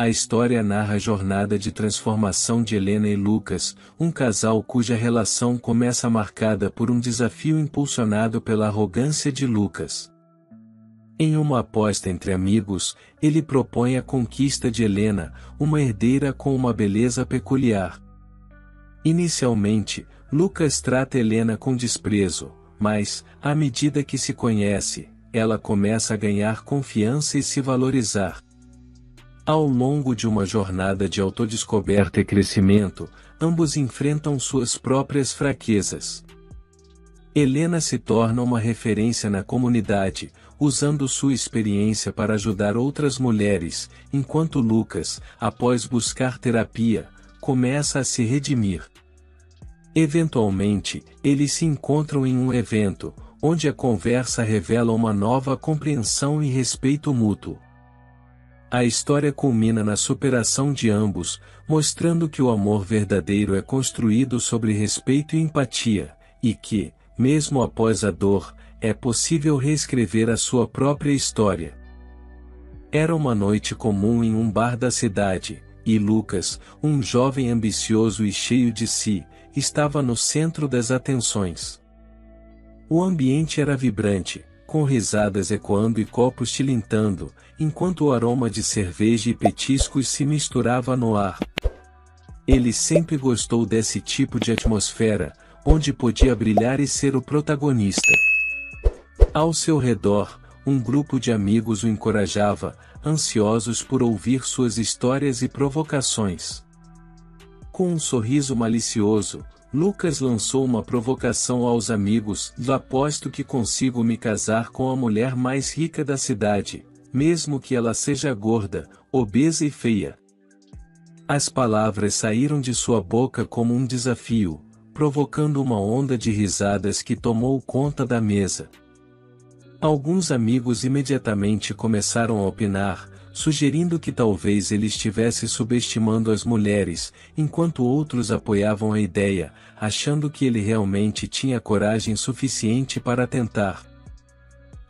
A história narra a jornada de transformação de Helena e Lucas, um casal cuja relação começa marcada por um desafio impulsionado pela arrogância de Lucas. Em uma aposta entre amigos, ele propõe a conquista de Helena, uma herdeira com uma beleza peculiar. Inicialmente, Lucas trata Helena com desprezo, mas, à medida que se conhece, ela começa a ganhar confiança e se valorizar. Ao longo de uma jornada de autodescoberta e crescimento, ambos enfrentam suas próprias fraquezas. Helena se torna uma referência na comunidade, usando sua experiência para ajudar outras mulheres, enquanto Lucas, após buscar terapia, começa a se redimir. Eventualmente, eles se encontram em um evento, onde a conversa revela uma nova compreensão e respeito mútuo. A história culmina na superação de ambos, mostrando que o amor verdadeiro é construído sobre respeito e empatia, e que, mesmo após a dor, é possível reescrever a sua própria história. Era uma noite comum em um bar da cidade, e Lucas, um jovem ambicioso e cheio de si, estava no centro das atenções. O ambiente era vibrante, com risadas ecoando e copos tilintando, enquanto o aroma de cerveja e petiscos se misturava no ar. Ele sempre gostou desse tipo de atmosfera, onde podia brilhar e ser o protagonista. Ao seu redor, um grupo de amigos o encorajava, ansiosos por ouvir suas histórias e provocações. Com um sorriso malicioso, Lucas lançou uma provocação aos amigos: aposto que consigo me casar com a mulher mais rica da cidade, mesmo que ela seja gorda, obesa e feia. As palavras saíram de sua boca como um desafio, provocando uma onda de risadas que tomou conta da mesa. Alguns amigos imediatamente começaram a opinar, sugerindo que talvez ele estivesse subestimando as mulheres, enquanto outros apoiavam a ideia, achando que ele realmente tinha coragem suficiente para tentar.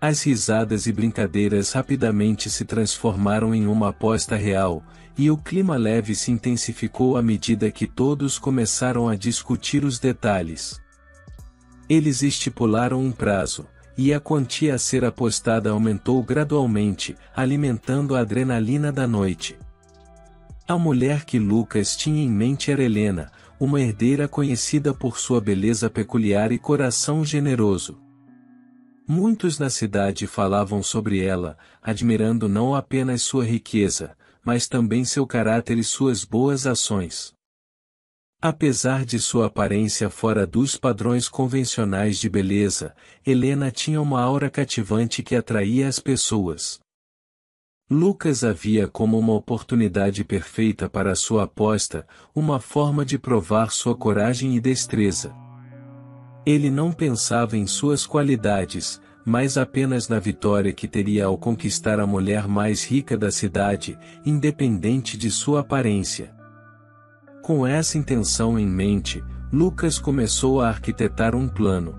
As risadas e brincadeiras rapidamente se transformaram em uma aposta real, e o clima leve se intensificou à medida que todos começaram a discutir os detalhes. Eles estipularam um prazo, e a quantia a ser apostada aumentou gradualmente, alimentando a adrenalina da noite. A mulher que Lucas tinha em mente era Helena, uma herdeira conhecida por sua beleza peculiar e coração generoso. Muitos na cidade falavam sobre ela, admirando não apenas sua riqueza, mas também seu caráter e suas boas ações. Apesar de sua aparência fora dos padrões convencionais de beleza, Helena tinha uma aura cativante que atraía as pessoas. Lucas a via como uma oportunidade perfeita para sua aposta, uma forma de provar sua coragem e destreza. Ele não pensava em suas qualidades, mas apenas na vitória que teria ao conquistar a mulher mais rica da cidade, independente de sua aparência. Com essa intenção em mente, Lucas começou a arquitetar um plano.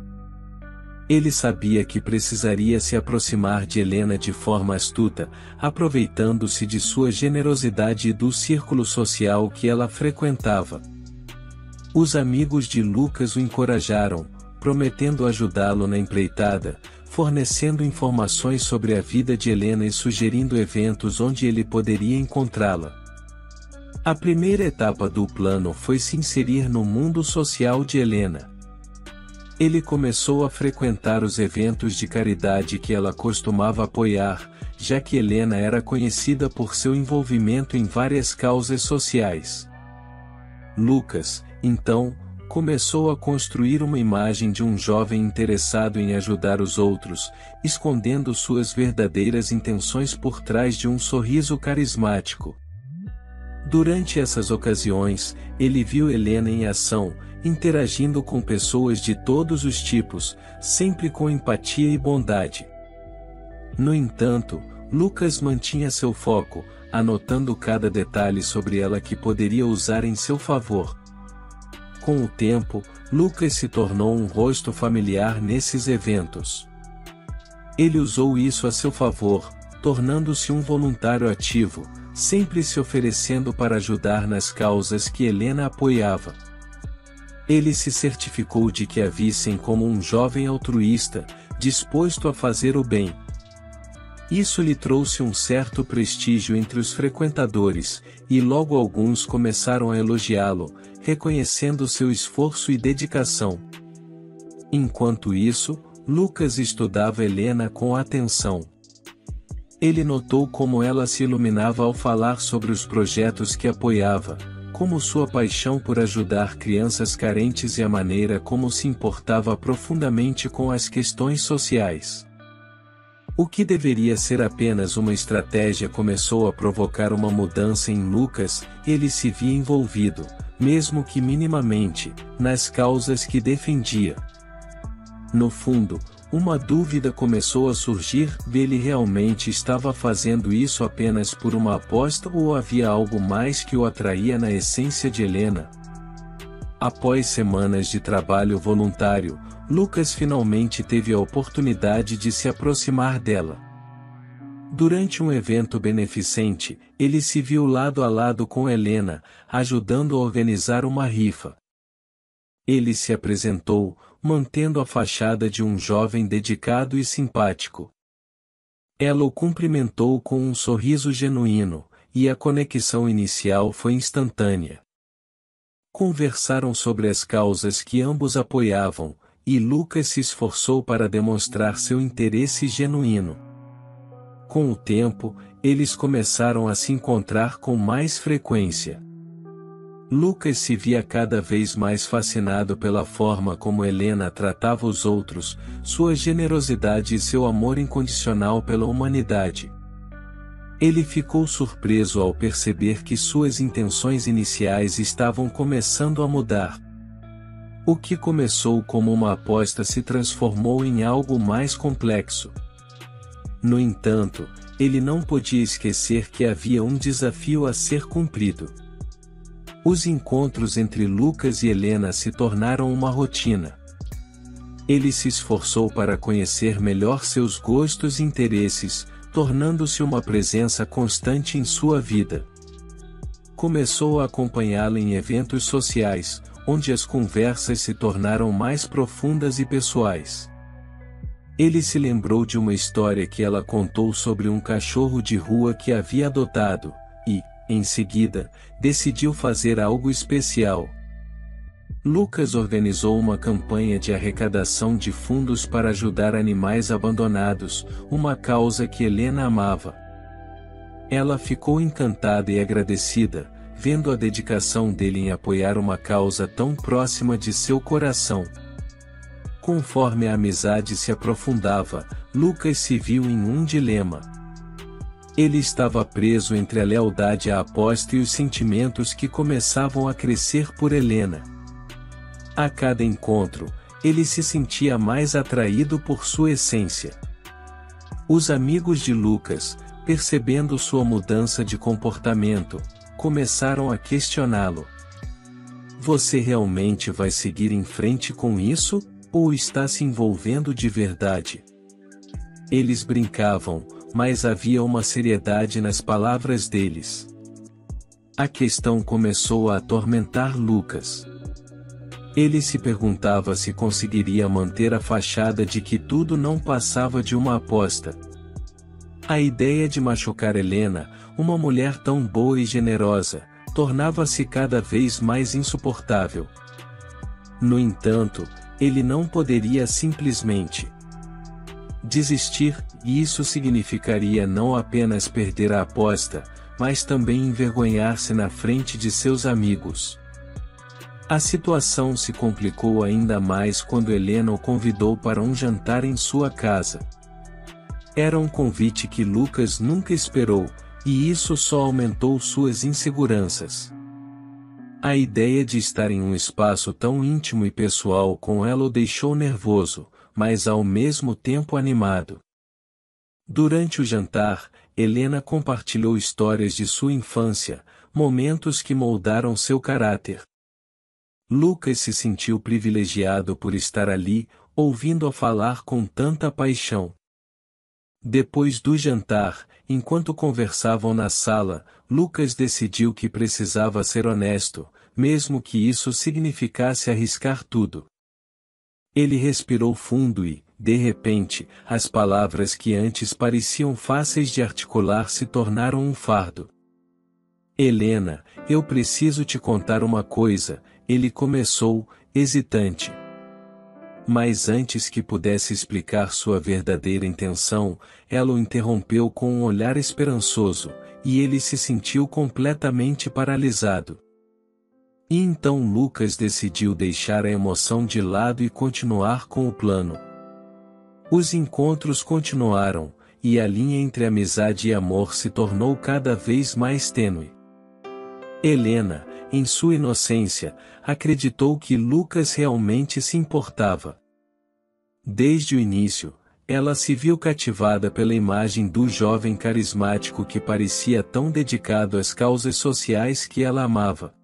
Ele sabia que precisaria se aproximar de Helena de forma astuta, aproveitando-se de sua generosidade e do círculo social que ela frequentava. Os amigos de Lucas o encorajaram, prometendo ajudá-lo na empreitada, fornecendo informações sobre a vida de Helena e sugerindo eventos onde ele poderia encontrá-la. A primeira etapa do plano foi se inserir no mundo social de Helena. Ele começou a frequentar os eventos de caridade que ela costumava apoiar, já que Helena era conhecida por seu envolvimento em várias causas sociais. Lucas, então, começou a construir uma imagem de um jovem interessado em ajudar os outros, escondendo suas verdadeiras intenções por trás de um sorriso carismático. Durante essas ocasiões, ele viu Helena em ação, interagindo com pessoas de todos os tipos, sempre com empatia e bondade. No entanto, Lucas mantinha seu foco, anotando cada detalhe sobre ela que poderia usar em seu favor. Com o tempo, Lucas se tornou um rosto familiar nesses eventos. Ele usou isso a seu favor, tornando-se um voluntário ativo, sempre se oferecendo para ajudar nas causas que Helena apoiava. Ele se certificou de que a vissem como um jovem altruísta, disposto a fazer o bem. Isso lhe trouxe um certo prestígio entre os frequentadores, e logo alguns começaram a elogiá-lo, reconhecendo seu esforço e dedicação. Enquanto isso, Lucas estudava Helena com atenção. Ele notou como ela se iluminava ao falar sobre os projetos que apoiava, como sua paixão por ajudar crianças carentes e a maneira como se importava profundamente com as questões sociais. O que deveria ser apenas uma estratégia começou a provocar uma mudança em Lucas. Ele se via envolvido, mesmo que minimamente, nas causas que defendia. No fundo, uma dúvida começou a surgir: ele realmente estava fazendo isso apenas por uma aposta ou havia algo mais que o atraía na essência de Helena? Após semanas de trabalho voluntário, Lucas finalmente teve a oportunidade de se aproximar dela. Durante um evento beneficente, ele se viu lado a lado com Helena, ajudando a organizar uma rifa. Ele se apresentou, mantendo a fachada de um jovem dedicado e simpático. Ela o cumprimentou com um sorriso genuíno, e a conexão inicial foi instantânea. Conversaram sobre as causas que ambos apoiavam, e Lucas se esforçou para demonstrar seu interesse genuíno. Com o tempo, eles começaram a se encontrar com mais frequência. Lucas se via cada vez mais fascinado pela forma como Helena tratava os outros, sua generosidade e seu amor incondicional pela humanidade. Ele ficou surpreso ao perceber que suas intenções iniciais estavam começando a mudar. O que começou como uma aposta se transformou em algo mais complexo. No entanto, ele não podia esquecer que havia um desafio a ser cumprido. Os encontros entre Lucas e Helena se tornaram uma rotina. Ele se esforçou para conhecer melhor seus gostos e interesses, tornando-se uma presença constante em sua vida. Começou a acompanhá-la em eventos sociais, onde as conversas se tornaram mais profundas e pessoais. Ele se lembrou de uma história que ela contou sobre um cachorro de rua que havia adotado, e, em seguida, decidiu fazer algo especial. Lucas organizou uma campanha de arrecadação de fundos para ajudar animais abandonados, uma causa que Helena amava. Ela ficou encantada e agradecida, vendo a dedicação dele em apoiar uma causa tão próxima de seu coração. Conforme a amizade se aprofundava, Lucas se viu em um dilema. Ele estava preso entre a lealdade à aposta e os sentimentos que começavam a crescer por Helena. A cada encontro, ele se sentia mais atraído por sua essência. Os amigos de Lucas, percebendo sua mudança de comportamento, começaram a questioná-lo. Você realmente vai seguir em frente com isso, ou está se envolvendo de verdade? Eles brincavam, mas havia uma seriedade nas palavras deles. A questão começou a atormentar Lucas. Ele se perguntava se conseguiria manter a fachada de que tudo não passava de uma aposta. A ideia de machucar Helena, uma mulher tão boa e generosa, tornava-se cada vez mais insuportável. No entanto, ele não poderia simplesmente desistir, e isso significaria não apenas perder a aposta, mas também envergonhar-se na frente de seus amigos. A situação se complicou ainda mais quando Helena o convidou para um jantar em sua casa. Era um convite que Lucas nunca esperou, e isso só aumentou suas inseguranças. A ideia de estar em um espaço tão íntimo e pessoal com ela o deixou nervoso, mas ao mesmo tempo animado. Durante o jantar, Helena compartilhou histórias de sua infância, momentos que moldaram seu caráter. Lucas se sentiu privilegiado por estar ali, ouvindo-a falar com tanta paixão. Depois do jantar, enquanto conversavam na sala, Lucas decidiu que precisava ser honesto, mesmo que isso significasse arriscar tudo. Ele respirou fundo e, de repente, as palavras que antes pareciam fáceis de articular se tornaram um fardo. Helena, eu preciso te contar uma coisa, ele começou, hesitante. Mas antes que pudesse explicar sua verdadeira intenção, ela o interrompeu com um olhar esperançoso, e ele se sentiu completamente paralisado. E então Lucas decidiu deixar a emoção de lado e continuar com o plano. Os encontros continuaram, e a linha entre amizade e amor se tornou cada vez mais tênue. Helena, em sua inocência, acreditou que Lucas realmente se importava. Desde o início, ela se viu cativada pela imagem do jovem carismático que parecia tão dedicado às causas sociais que ela amava.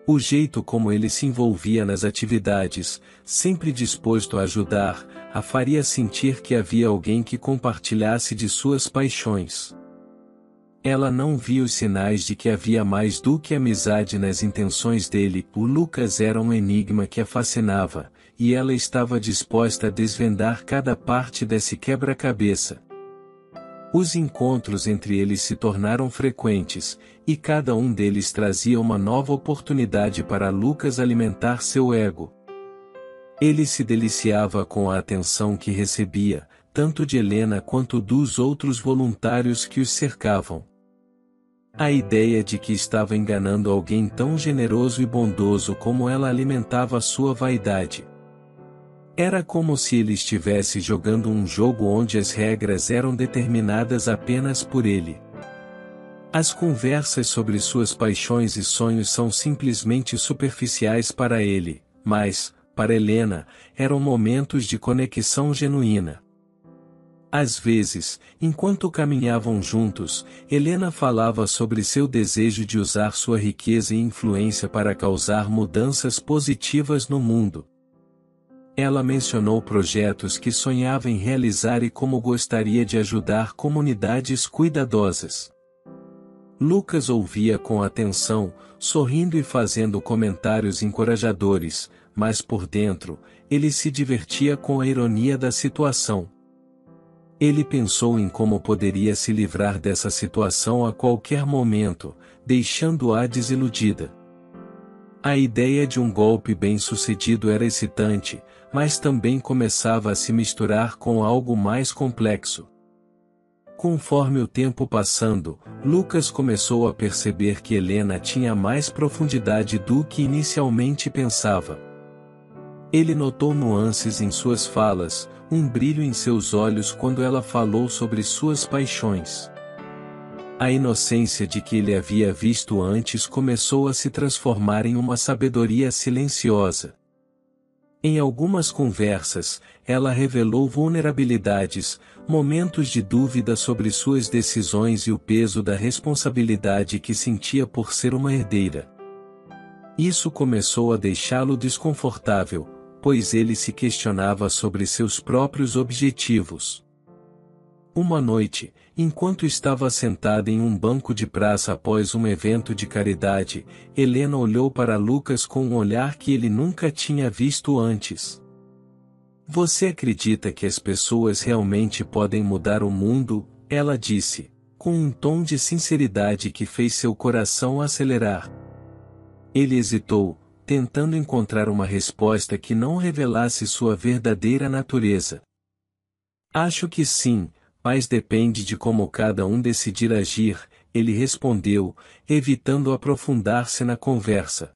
O jeito como ele se envolvia nas atividades, sempre disposto a ajudar, a faria sentir que havia alguém que compartilhasse de suas paixões. Ela não via os sinais de que havia mais do que amizade nas intenções dele. O Lucas era um enigma que a fascinava, e ela estava disposta a desvendar cada parte desse quebra-cabeça. Os encontros entre eles se tornaram frequentes, e cada um deles trazia uma nova oportunidade para Lucas alimentar seu ego. Ele se deliciava com a atenção que recebia, tanto de Helena quanto dos outros voluntários que os cercavam. A ideia de que estava enganando alguém tão generoso e bondoso como ela alimentava sua vaidade. Era como se ele estivesse jogando um jogo onde as regras eram determinadas apenas por ele. As conversas sobre suas paixões e sonhos são simplesmente superficiais para ele, mas, para Helena, eram momentos de conexão genuína. Às vezes, enquanto caminhavam juntos, Helena falava sobre seu desejo de usar sua riqueza e influência para causar mudanças positivas no mundo. Ela mencionou projetos que sonhava em realizar e como gostaria de ajudar comunidades cuidadosas. Lucas ouvia com atenção, sorrindo e fazendo comentários encorajadores, mas por dentro, ele se divertia com a ironia da situação. Ele pensou em como poderia se livrar dessa situação a qualquer momento, deixando-a desiludida. A ideia de um golpe bem-sucedido era excitante, mas também começava a se misturar com algo mais complexo. Conforme o tempo passando, Lucas começou a perceber que Helena tinha mais profundidade do que inicialmente pensava. Ele notou nuances em suas falas, um brilho em seus olhos quando ela falou sobre suas paixões. A inocência de que ele havia visto antes começou a se transformar em uma sabedoria silenciosa. Em algumas conversas, ela revelou vulnerabilidades, momentos de dúvida sobre suas decisões e o peso da responsabilidade que sentia por ser uma herdeira. Isso começou a deixá-lo desconfortável, pois ele se questionava sobre seus próprios objetivos. Uma noite, enquanto estava sentada em um banco de praça após um evento de caridade, Helena olhou para Lucas com um olhar que ele nunca tinha visto antes. "Você acredita que as pessoas realmente podem mudar o mundo?" ela disse, com um tom de sinceridade que fez seu coração acelerar. Ele hesitou, tentando encontrar uma resposta que não revelasse sua verdadeira natureza. "Acho que sim, mas depende de como cada um decidir agir", ele respondeu, evitando aprofundar-se na conversa.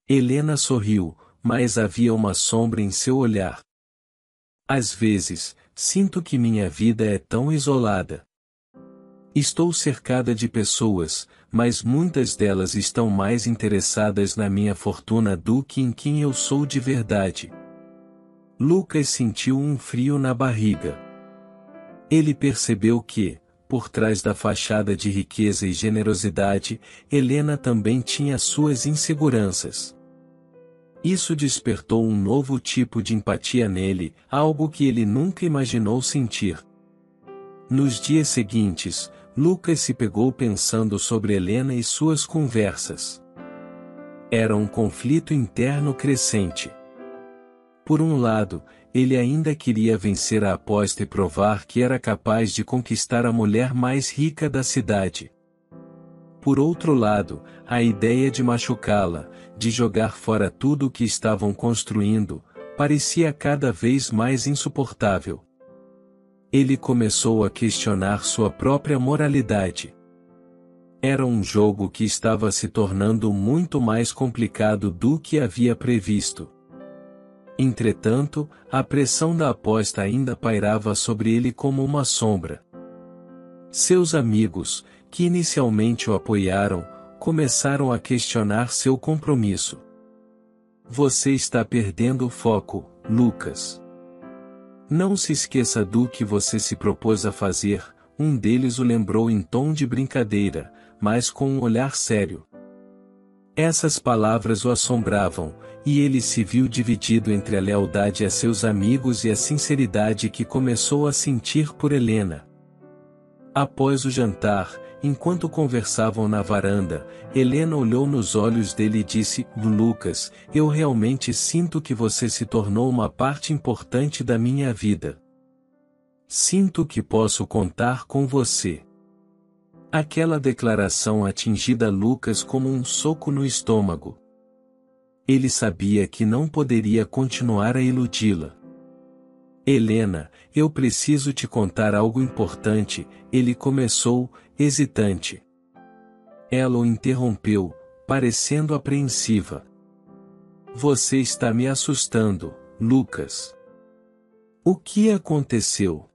Helena sorriu, mas havia uma sombra em seu olhar. "Às vezes, sinto que minha vida é tão isolada. Estou cercada de pessoas, mas muitas delas estão mais interessadas na minha fortuna do que em quem eu sou de verdade." Lucas sentiu um frio na barriga. Ele percebeu que, por trás da fachada de riqueza e generosidade, Helena também tinha suas inseguranças. Isso despertou um novo tipo de empatia nele, algo que ele nunca imaginou sentir. Nos dias seguintes, Lucas se pegou pensando sobre Helena e suas conversas. Era um conflito interno crescente. Por um lado, ele ainda queria vencer a aposta e provar que era capaz de conquistar a mulher mais rica da cidade. Por outro lado, a ideia de machucá-la, de jogar fora tudo o que estavam construindo, parecia cada vez mais insuportável. Ele começou a questionar sua própria moralidade. Era um jogo que estava se tornando muito mais complicado do que havia previsto. Entretanto, a pressão da aposta ainda pairava sobre ele como uma sombra. Seus amigos, que inicialmente o apoiaram, começaram a questionar seu compromisso. Você está perdendo o foco, Lucas. Não se esqueça do que você se propôs a fazer, um deles o lembrou em tom de brincadeira, mas com um olhar sério. Essas palavras o assombravam, e ele se viu dividido entre a lealdade a seus amigos e a sinceridade que começou a sentir por Helena. Após o jantar, enquanto conversavam na varanda, Helena olhou nos olhos dele e disse: Lucas, eu realmente sinto que você se tornou uma parte importante da minha vida. Sinto que posso contar com você. Aquela declaração atingida Lucas como um soco no estômago. Ele sabia que não poderia continuar a iludi-la. Helena, eu preciso te contar algo importante, ele começou, hesitante. Ela o interrompeu, parecendo apreensiva. Você está me assustando, Lucas. O que aconteceu?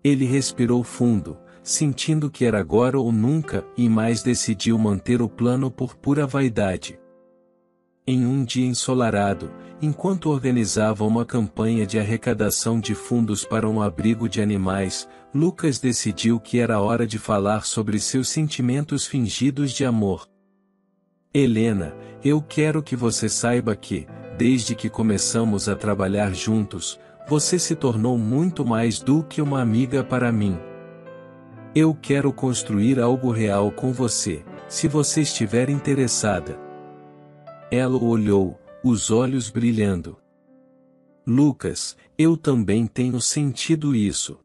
Ele respirou fundo, sentindo que era agora ou nunca, e mais decidiu manter o plano por pura vaidade. Em um dia ensolarado, enquanto organizava uma campanha de arrecadação de fundos para um abrigo de animais, Lucas decidiu que era hora de falar sobre seus sentimentos fingidos de amor. Helena, eu quero que você saiba que, desde que começamos a trabalhar juntos, você se tornou muito mais do que uma amiga para mim. Eu quero construir algo real com você, se você estiver interessada. Ela o olhou, os olhos brilhando. Lucas, eu também tenho sentido isso.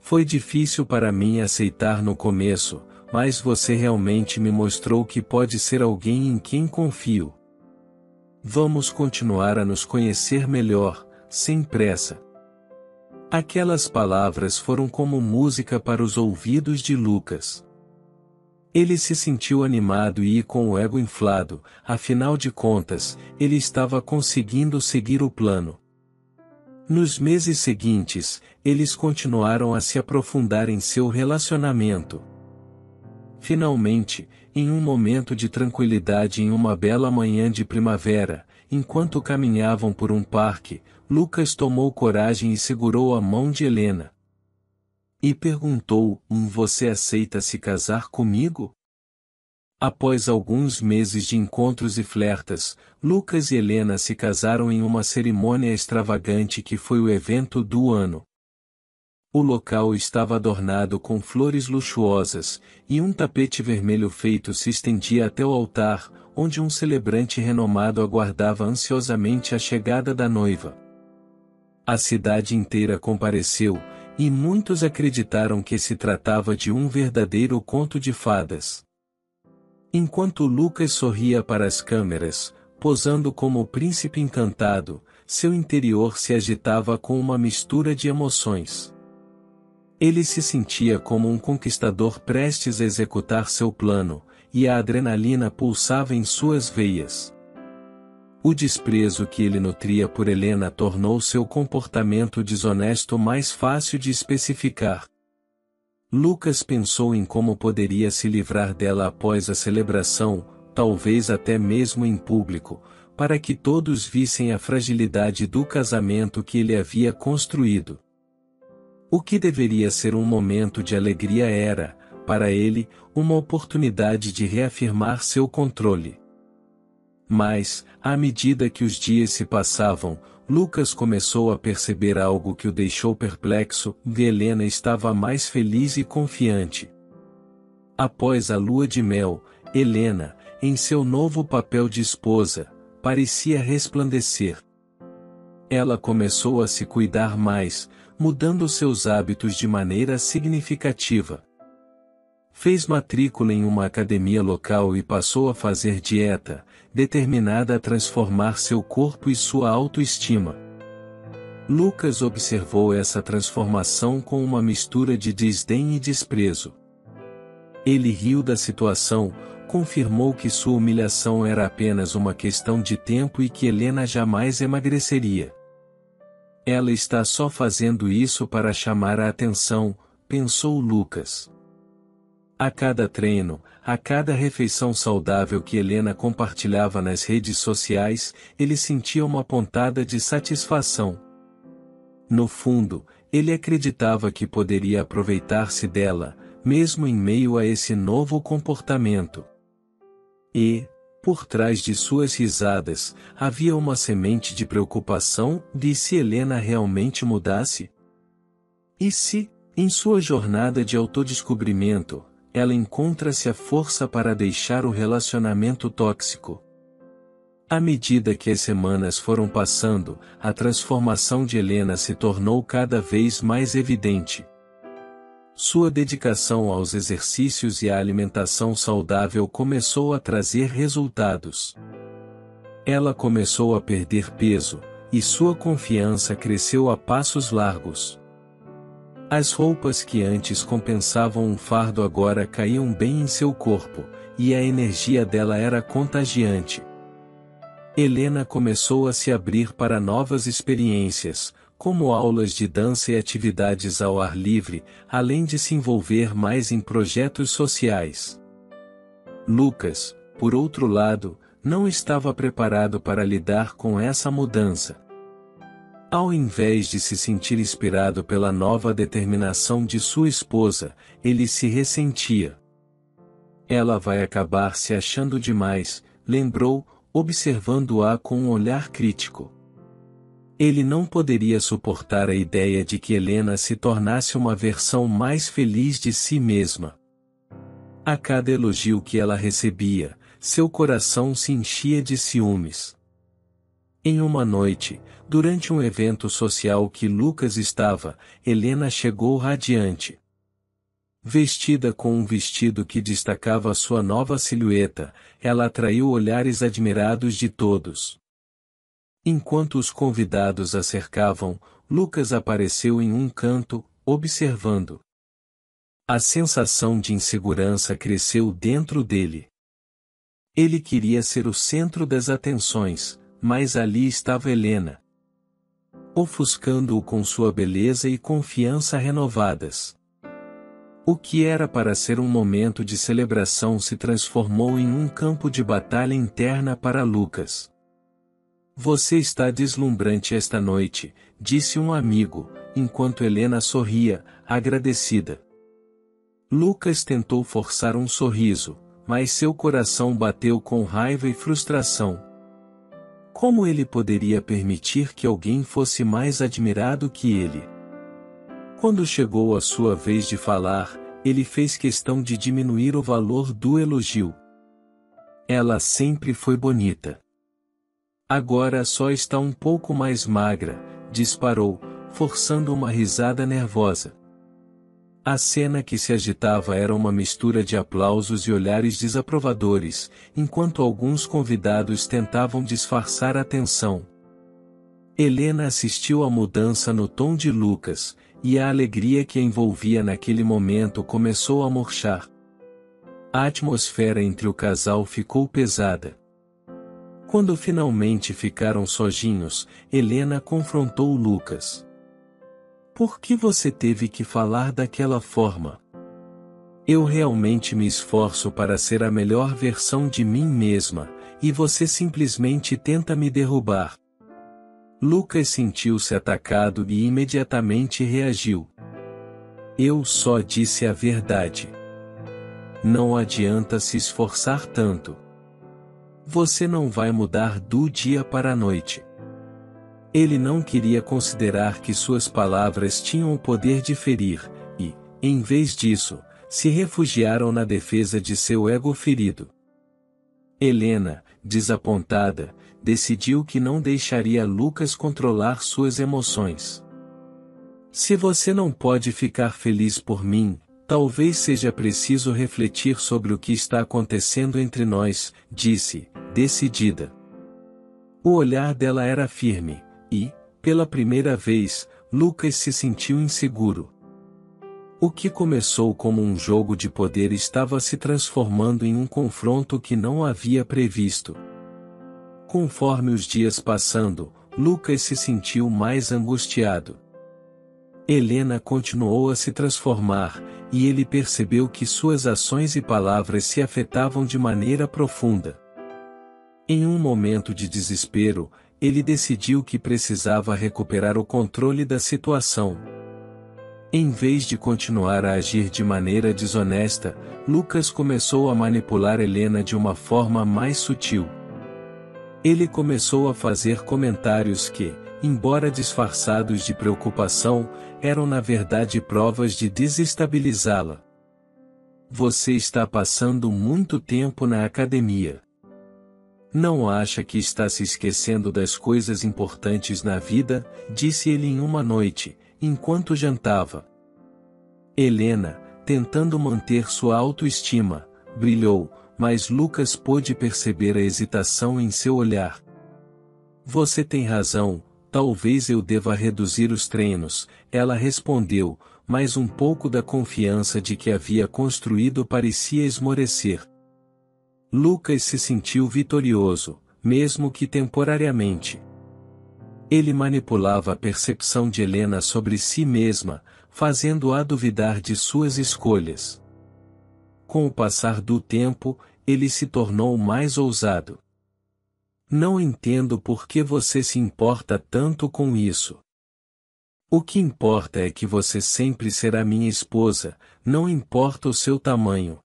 Foi difícil para mim aceitar no começo, mas você realmente me mostrou que pode ser alguém em quem confio. Vamos continuar a nos conhecer melhor, sem pressa. Aquelas palavras foram como música para os ouvidos de Lucas. Ele se sentiu animado e com o ego inflado, afinal de contas, ele estava conseguindo seguir o plano. Nos meses seguintes, eles continuaram a se aprofundar em seu relacionamento. Finalmente, em um momento de tranquilidade em uma bela manhã de primavera, enquanto caminhavam por um parque, Lucas tomou coragem e segurou a mão de Helena. E perguntou: Você aceita se casar comigo? Após alguns meses de encontros e flertas, Lucas e Helena se casaram em uma cerimônia extravagante que foi o evento do ano. O local estava adornado com flores luxuosas, e um tapete vermelho feito se estendia até o altar, onde um celebrante renomado aguardava ansiosamente a chegada da noiva. A cidade inteira compareceu, e muitos acreditaram que se tratava de um verdadeiro conto de fadas. Enquanto Lucas sorria para as câmeras, posando como o príncipe encantado, seu interior se agitava com uma mistura de emoções. Ele se sentia como um conquistador prestes a executar seu plano, e a adrenalina pulsava em suas veias. O desprezo que ele nutria por Helena tornou seu comportamento desonesto mais fácil de especificar. Lucas pensou em como poderia se livrar dela após a celebração, talvez até mesmo em público, para que todos vissem a fragilidade do casamento que ele havia construído. O que deveria ser um momento de alegria era, para ele, uma oportunidade de reafirmar seu controle. Mas, à medida que os dias se passavam, Lucas começou a perceber algo que o deixou perplexo: Helena estava mais feliz e confiante. Após a lua de mel, Helena, em seu novo papel de esposa, parecia resplandecer. Ela começou a se cuidar mais, mudando seus hábitos de maneira significativa. Fez matrícula em uma academia local e passou a fazer dieta, determinada a transformar seu corpo e sua autoestima. Lucas observou essa transformação com uma mistura de desdém e desprezo. Ele riu da situação, confirmou que sua humilhação era apenas uma questão de tempo e que Helena jamais emagreceria. Ela está só fazendo isso para chamar a atenção, pensou Lucas. A cada treino, a cada refeição saudável que Helena compartilhava nas redes sociais, ele sentia uma pontada de satisfação. No fundo, ele acreditava que poderia aproveitar-se dela, mesmo em meio a esse novo comportamento. E, por trás de suas risadas, havia uma semente de preocupação de se Helena realmente mudasse? E se, em sua jornada de autodescobrimento, ela encontra-se a força para deixar o relacionamento tóxico? À medida que as semanas foram passando, a transformação de Helena se tornou cada vez mais evidente. Sua dedicação aos exercícios e à alimentação saudável começou a trazer resultados. Ela começou a perder peso, e sua confiança cresceu a passos largos. As roupas que antes compensavam um fardo agora caíam bem em seu corpo, e a energia dela era contagiante. Helena começou a se abrir para novas experiências, como aulas de dança e atividades ao ar livre, além de se envolver mais em projetos sociais. Lucas, por outro lado, não estava preparado para lidar com essa mudança. Ao invés de se sentir inspirado pela nova determinação de sua esposa, ele se ressentia. Ela vai acabar se achando demais, lembrou, observando-a com um olhar crítico. Ele não poderia suportar a ideia de que Helena se tornasse uma versão mais feliz de si mesma. A cada elogio que ela recebia, seu coração se enchia de ciúmes. Em uma noite, durante um evento social que Lucas estava, Helena chegou radiante. Vestida com um vestido que destacava sua nova silhueta, ela atraiu olhares admirados de todos. Enquanto os convidados a cercavam, Lucas apareceu em um canto, observando. A sensação de insegurança cresceu dentro dele. Ele queria ser o centro das atenções, mas ali estava Helena, ofuscando-o com sua beleza e confiança renovadas. O que era para ser um momento de celebração se transformou em um campo de batalha interna para Lucas. Você está deslumbrante esta noite, disse um amigo, enquanto Helena sorria, agradecida. Lucas tentou forçar um sorriso, mas seu coração bateu com raiva e frustração. Como ele poderia permitir que alguém fosse mais admirado que ele? Quando chegou a sua vez de falar, ele fez questão de diminuir o valor do elogio. Ela sempre foi bonita. Agora só está um pouco mais magra, disparou, forçando uma risada nervosa. A cena que se agitava era uma mistura de aplausos e olhares desaprovadores, enquanto alguns convidados tentavam disfarçar a tensão. Helena assistiu à mudança no tom de Lucas, e a alegria que a envolvia naquele momento começou a murchar. A atmosfera entre o casal ficou pesada. Quando finalmente ficaram sozinhos, Helena confrontou Lucas. Por que você teve que falar daquela forma? Eu realmente me esforço para ser a melhor versão de mim mesma, e você simplesmente tenta me derrubar. Lucas sentiu-se atacado e imediatamente reagiu. Eu só disse a verdade. Não adianta se esforçar tanto. Você não vai mudar do dia para a noite. Ele não queria considerar que suas palavras tinham o poder de ferir, e, em vez disso, se refugiaram na defesa de seu ego ferido. Helena, desapontada, decidiu que não deixaria Lucas controlar suas emoções. Se você não pode ficar feliz por mim, talvez seja preciso refletir sobre o que está acontecendo entre nós, disse, decidida. O olhar dela era firme, e, pela primeira vez, Lucas se sentiu inseguro. O que começou como um jogo de poder estava se transformando em um confronto que não havia previsto. Conforme os dias passando, Lucas se sentiu mais angustiado. Helena continuou a se transformar, e ele percebeu que suas ações e palavras se afetavam de maneira profunda. Em um momento de desespero, ele decidiu que precisava recuperar o controle da situação. Em vez de continuar a agir de maneira desonesta, Lucas começou a manipular Helena de uma forma mais sutil. Ele começou a fazer comentários que, embora disfarçados de preocupação, eram na verdade provas de desestabilizá-la. Você está passando muito tempo na academia. Não acha que está se esquecendo das coisas importantes na vida? Disse ele em uma noite, enquanto jantava. Helena, tentando manter sua autoestima, brilhou, mas Lucas pôde perceber a hesitação em seu olhar. Você tem razão, talvez eu deva reduzir os treinos, ela respondeu, mas um pouco da confiança de que havia construído parecia esmorecer. Lucas se sentiu vitorioso, mesmo que temporariamente. Ele manipulava a percepção de Helena sobre si mesma, fazendo-a duvidar de suas escolhas. Com o passar do tempo, ele se tornou mais ousado. Não entendo por que você se importa tanto com isso. O que importa é que você sempre será minha esposa, não importa o seu tamanho.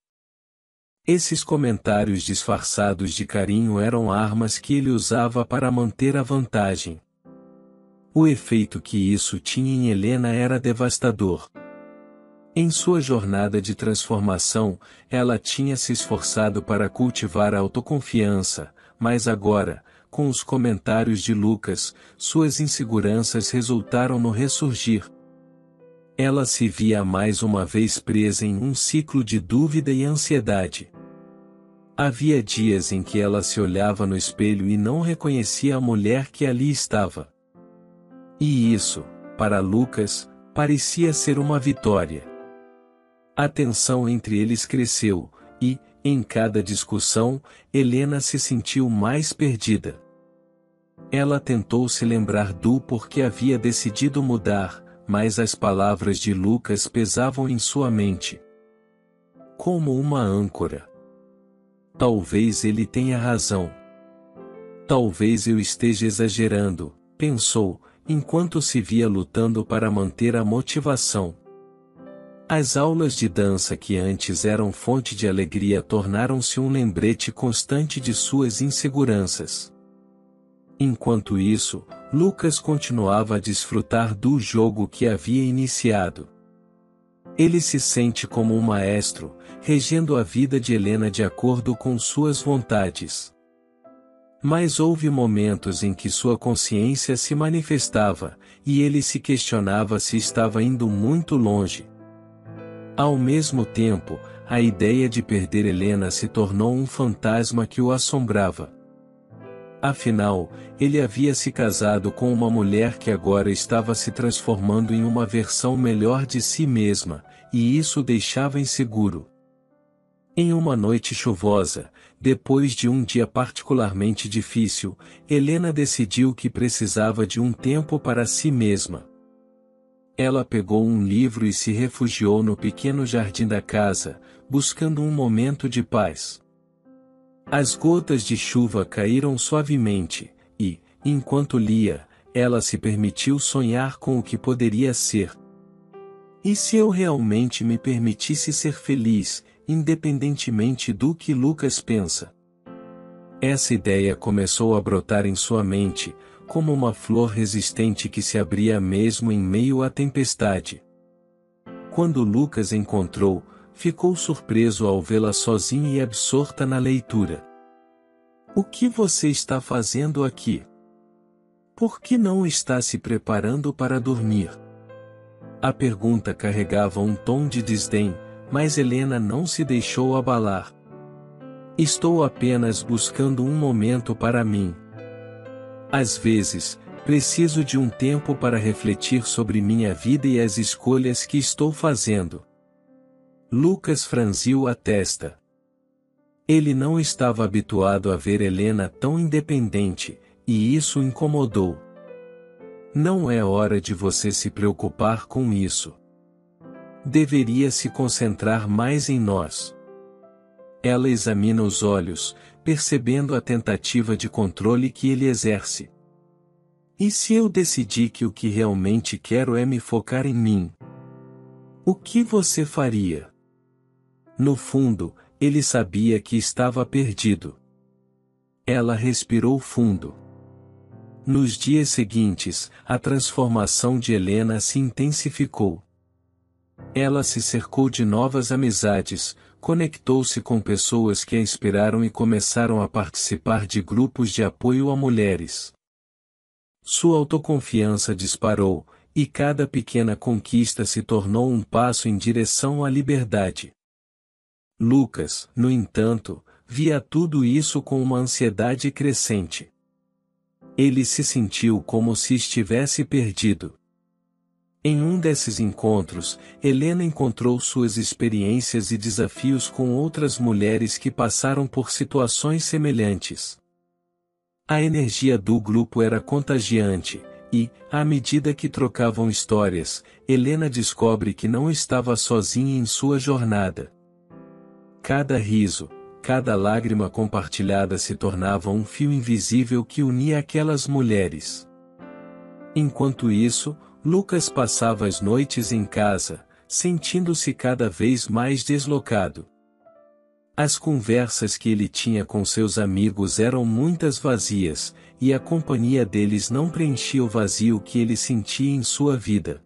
Esses comentários disfarçados de carinho eram armas que ele usava para manter a vantagem. O efeito que isso tinha em Helena era devastador. Em sua jornada de transformação, ela tinha se esforçado para cultivar a autoconfiança, mas agora, com os comentários de Lucas, suas inseguranças resultaram no ressurgir. Ela se via mais uma vez presa em um ciclo de dúvida e ansiedade. Havia dias em que ela se olhava no espelho e não reconhecia a mulher que ali estava. E isso, para Lucas, parecia ser uma vitória. A tensão entre eles cresceu, e, em cada discussão, Helena se sentiu mais perdida. Ela tentou se lembrar do porquê havia decidido mudar, mas as palavras de Lucas pesavam em sua mente. Como uma âncora. Talvez ele tenha razão. Talvez eu esteja exagerando, pensou, enquanto se via lutando para manter a motivação. As aulas de dança que antes eram fonte de alegria tornaram-se um lembrete constante de suas inseguranças. Enquanto isso, Lucas continuava a desfrutar do jogo que havia iniciado. Ele se sente como um maestro, regendo a vida de Helena de acordo com suas vontades. Mas houve momentos em que sua consciência se manifestava, e ele se questionava se estava indo muito longe. Ao mesmo tempo, a ideia de perder Helena se tornou um fantasma que o assombrava. Afinal, ele havia se casado com uma mulher que agora estava se transformando em uma versão melhor de si mesma, e isso o deixava inseguro. Em uma noite chuvosa, depois de um dia particularmente difícil, Helena decidiu que precisava de um tempo para si mesma. Ela pegou um livro e se refugiou no pequeno jardim da casa, buscando um momento de paz. As gotas de chuva caíram suavemente, e, enquanto lia, ela se permitiu sonhar com o que poderia ser. E se eu realmente me permitisse ser feliz, independentemente do que Lucas pensa? Essa ideia começou a brotar em sua mente, como uma flor resistente que se abria mesmo em meio à tempestade. Quando Lucas encontrou, ficou surpreso ao vê-la sozinha e absorta na leitura. "O que você está fazendo aqui? Por que não está se preparando para dormir?" A pergunta carregava um tom de desdém, mas Helena não se deixou abalar. "Estou apenas buscando um momento para mim. Às vezes, preciso de um tempo para refletir sobre minha vida e as escolhas que estou fazendo." Lucas franziu a testa. Ele não estava habituado a ver Helena tão independente, e isso o incomodou. "Não é hora de você se preocupar com isso. Deveria se concentrar mais em nós." Ela examina os olhos, percebendo a tentativa de controle que ele exerce. "E se eu decidir que o que realmente quero é me focar em mim? O que você faria?" No fundo, ele sabia que estava perdido. Ela respirou fundo. Nos dias seguintes, a transformação de Helena se intensificou. Ela se cercou de novas amizades, conectou-se com pessoas que a inspiraram e começaram a participar de grupos de apoio a mulheres. Sua autoconfiança disparou, e cada pequena conquista se tornou um passo em direção à liberdade. Lucas, no entanto, via tudo isso com uma ansiedade crescente. Ele se sentiu como se estivesse perdido. Em um desses encontros, Helena encontrou suas experiências e desafios com outras mulheres que passaram por situações semelhantes. A energia do grupo era contagiante, e, à medida que trocavam histórias, Helena descobre que não estava sozinha em sua jornada. Cada riso, cada lágrima compartilhada se tornava um fio invisível que unia aquelas mulheres. Enquanto isso, Lucas passava as noites em casa, sentindo-se cada vez mais deslocado. As conversas que ele tinha com seus amigos eram muitas vazias, e a companhia deles não preenchia o vazio que ele sentia em sua vida.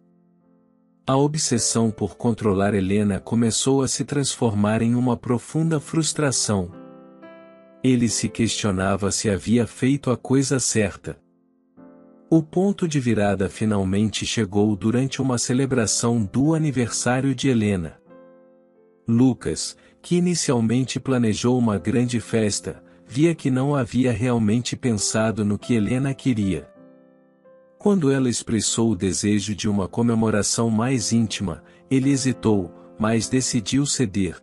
A obsessão por controlar Helena começou a se transformar em uma profunda frustração. Ele se questionava se havia feito a coisa certa. O ponto de virada finalmente chegou durante uma celebração do aniversário de Helena. Lucas, que inicialmente planejou uma grande festa, via que não havia realmente pensado no que Helena queria. Quando ela expressou o desejo de uma comemoração mais íntima, ele hesitou, mas decidiu ceder.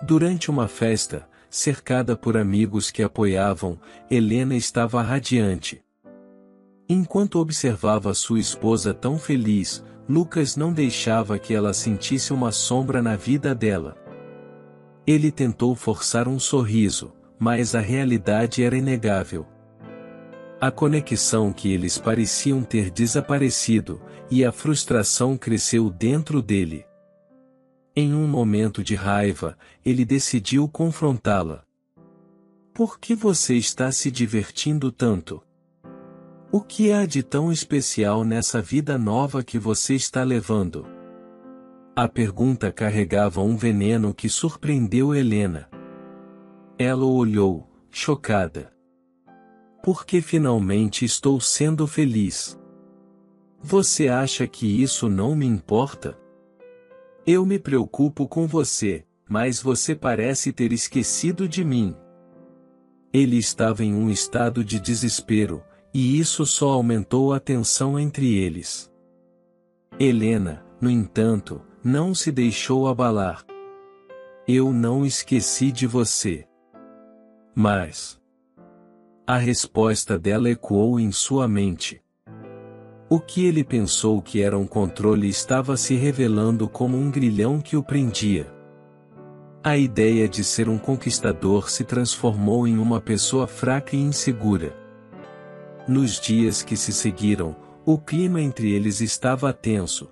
Durante uma festa, cercada por amigos que apoiavam, Helena estava radiante. Enquanto observava sua esposa tão feliz, Lucas não deixava que ela sentisse uma sombra na vida dela. Ele tentou forçar um sorriso, mas a realidade era inegável. A conexão que eles pareciam ter desaparecido, e a frustração cresceu dentro dele. Em um momento de raiva, ele decidiu confrontá-la. "Por que você está se divertindo tanto? O que há de tão especial nessa vida nova que você está levando?" A pergunta carregava um veneno que surpreendeu Helena. Ela o olhou, chocada. "Porque finalmente estou sendo feliz. Você acha que isso não me importa? Eu me preocupo com você, mas você parece ter esquecido de mim." Ele estava em um estado de desespero, e isso só aumentou a tensão entre eles. Helena, no entanto, não se deixou abalar. "Eu não esqueci de você. Mas..." A resposta dela ecoou em sua mente. O que ele pensou que era um controle estava se revelando como um grilhão que o prendia. A ideia de ser um conquistador se transformou em uma pessoa fraca e insegura. Nos dias que se seguiram, o clima entre eles estava tenso.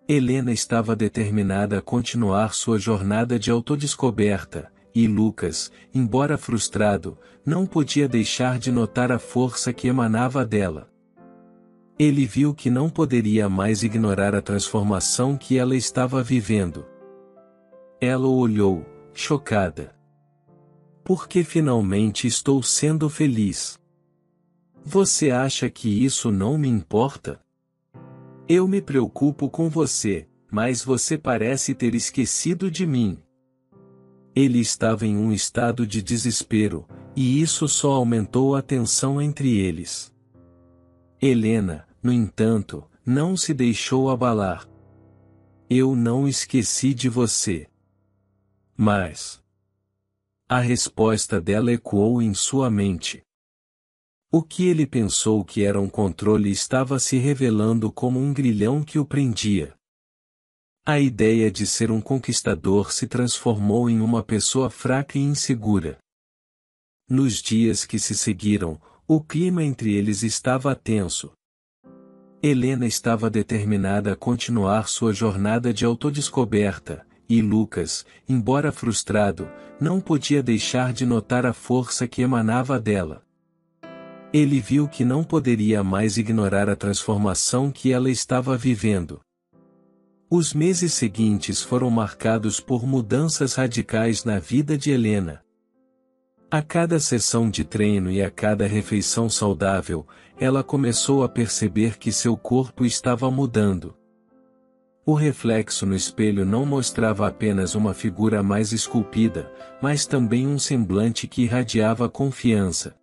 Helena estava determinada a continuar sua jornada de autodescoberta, e Lucas, embora frustrado, não podia deixar de notar a força que emanava dela. Ele viu que não poderia mais ignorar a transformação que ela estava vivendo. Ela o olhou, chocada. Por que finalmente estou sendo feliz? Você acha que isso não me importa? Eu me preocupo com você, mas você parece ter esquecido de mim. Ele estava em um estado de desespero, e isso só aumentou a tensão entre eles. Helena, no entanto, não se deixou abalar. Eu não esqueci de você. Mas... A resposta dela ecoou em sua mente. O que ele pensou que era um controle estava se revelando como um grilhão que o prendia. A ideia de ser um conquistador se transformou em uma pessoa fraca e insegura. Nos dias que se seguiram, o clima entre eles estava tenso. Helena estava determinada a continuar sua jornada de autodescoberta, e Lucas, embora frustrado, não podia deixar de notar a força que emanava dela. Ele viu que não poderia mais ignorar a transformação que ela estava vivendo. Os meses seguintes foram marcados por mudanças radicais na vida de Helena. A cada sessão de treino e a cada refeição saudável, ela começou a perceber que seu corpo estava mudando. O reflexo no espelho não mostrava apenas uma figura mais esculpida, mas também um semblante que irradiava confiança.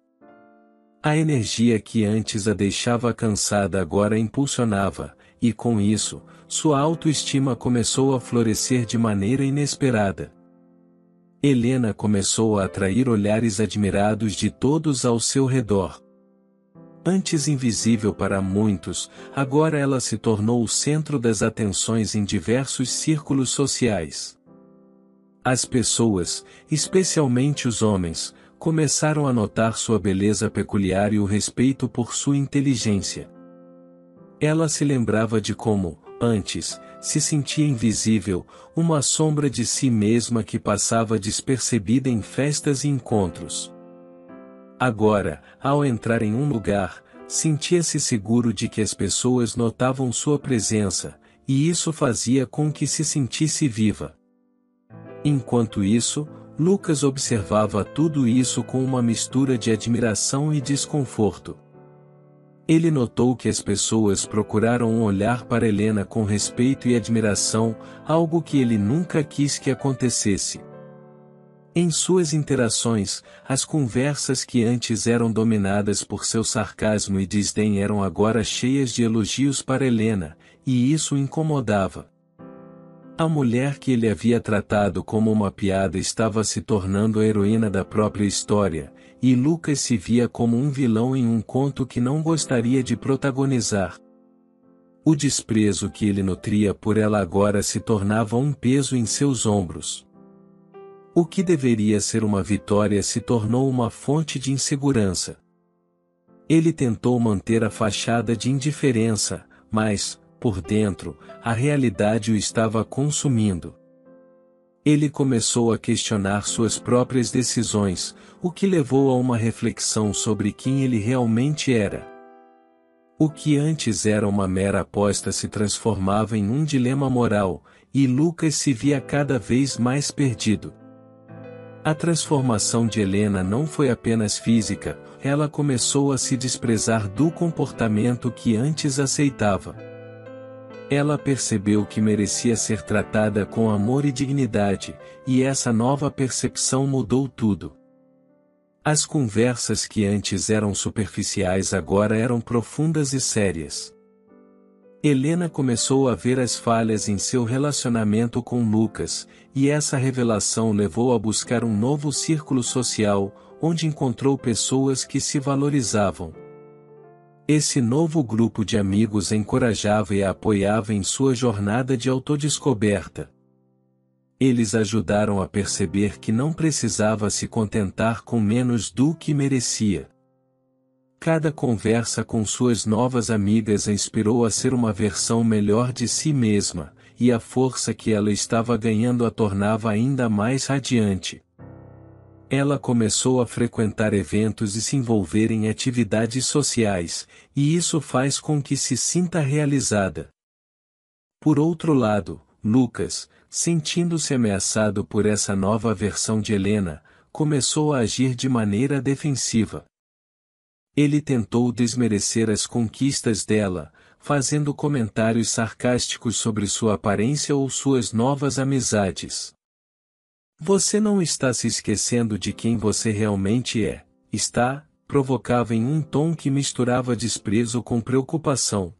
A energia que antes a deixava cansada agora a impulsionava, e com isso, sua autoestima começou a florescer de maneira inesperada. Helena começou a atrair olhares admirados de todos ao seu redor. Antes invisível para muitos, agora ela se tornou o centro das atenções em diversos círculos sociais. As pessoas, especialmente os homens, começaram a notar sua beleza peculiar e o respeito por sua inteligência. Ela se lembrava de como, antes, se sentia invisível, uma sombra de si mesma que passava despercebida em festas e encontros. Agora, ao entrar em um lugar, sentia-se seguro de que as pessoas notavam sua presença, e isso fazia com que se sentisse viva. Enquanto isso, Lucas observava tudo isso com uma mistura de admiração e desconforto. Ele notou que as pessoas procuraram um olhar para Helena com respeito e admiração, algo que ele nunca quis que acontecesse. Em suas interações, as conversas que antes eram dominadas por seu sarcasmo e desdém eram agora cheias de elogios para Helena, e isso o incomodava. A mulher que ele havia tratado como uma piada estava se tornando a heroína da própria história, e Lucas se via como um vilão em um conto que não gostaria de protagonizar. O desprezo que ele nutria por ela agora se tornava um peso em seus ombros. O que deveria ser uma vitória se tornou uma fonte de insegurança. Ele tentou manter a fachada de indiferença, mas, por dentro, a realidade o estava consumindo. Ele começou a questionar suas próprias decisões, o que levou a uma reflexão sobre quem ele realmente era. O que antes era uma mera aposta se transformava em um dilema moral, e Lucas se via cada vez mais perdido. A transformação de Helena não foi apenas física, ela começou a se desprezar do comportamento que antes aceitava. Ela percebeu que merecia ser tratada com amor e dignidade, e essa nova percepção mudou tudo. As conversas que antes eram superficiais agora eram profundas e sérias. Helena começou a ver as falhas em seu relacionamento com Lucas, e essa revelação levou a buscar um novo círculo social, onde encontrou pessoas que se valorizavam. Esse novo grupo de amigos a encorajava e a apoiava em sua jornada de autodescoberta. Eles ajudaram a perceber que não precisava se contentar com menos do que merecia. Cada conversa com suas novas amigas a inspirou a ser uma versão melhor de si mesma, e a força que ela estava ganhando a tornava ainda mais radiante. Ela começou a frequentar eventos e se envolver em atividades sociais, e isso faz com que se sinta realizada. Por outro lado, Lucas, sentindo-se ameaçado por essa nova versão de Helena, começou a agir de maneira defensiva. Ele tentou desmerecer as conquistas dela, fazendo comentários sarcásticos sobre sua aparência ou suas novas amizades. Você não está se esquecendo de quem você realmente é, está? Provocava em um tom que misturava desprezo com preocupação.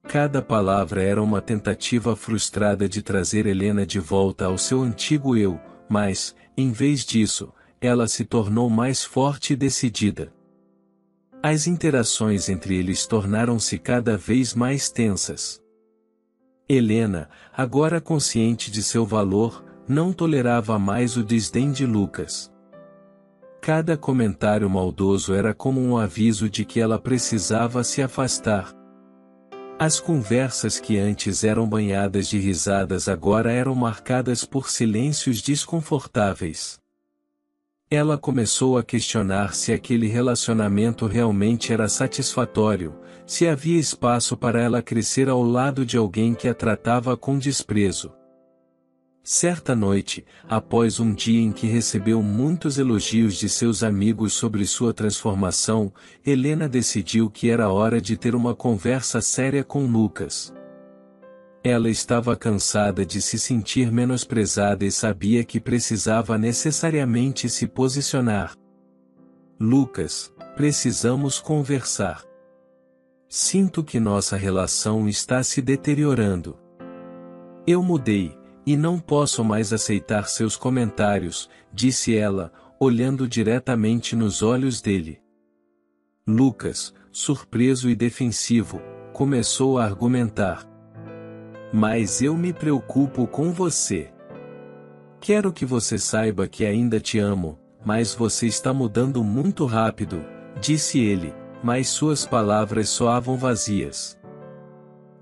Cada palavra era uma tentativa frustrada de trazer Helena de volta ao seu antigo eu, mas, em vez disso, ela se tornou mais forte e decidida. As interações entre eles tornaram-se cada vez mais tensas. Helena, agora consciente de seu valor, não tolerava mais o desdém de Lucas. Cada comentário maldoso era como um aviso de que ela precisava se afastar. As conversas que antes eram banhadas de risadas agora eram marcadas por silêncios desconfortáveis. Ela começou a questionar se aquele relacionamento realmente era satisfatório, se havia espaço para ela crescer ao lado de alguém que a tratava com desprezo. Certa noite, após um dia em que recebeu muitos elogios de seus amigos sobre sua transformação, Helena decidiu que era hora de ter uma conversa séria com Lucas. Ela estava cansada de se sentir menosprezada e sabia que precisava necessariamente se posicionar. Lucas, precisamos conversar. Sinto que nossa relação está se deteriorando. Eu mudei, e não posso mais aceitar seus comentários, disse ela, olhando diretamente nos olhos dele. Lucas, surpreso e defensivo, começou a argumentar. Mas eu me preocupo com você. Quero que você saiba que ainda te amo, mas você está mudando muito rápido, disse ele, mas suas palavras soavam vazias.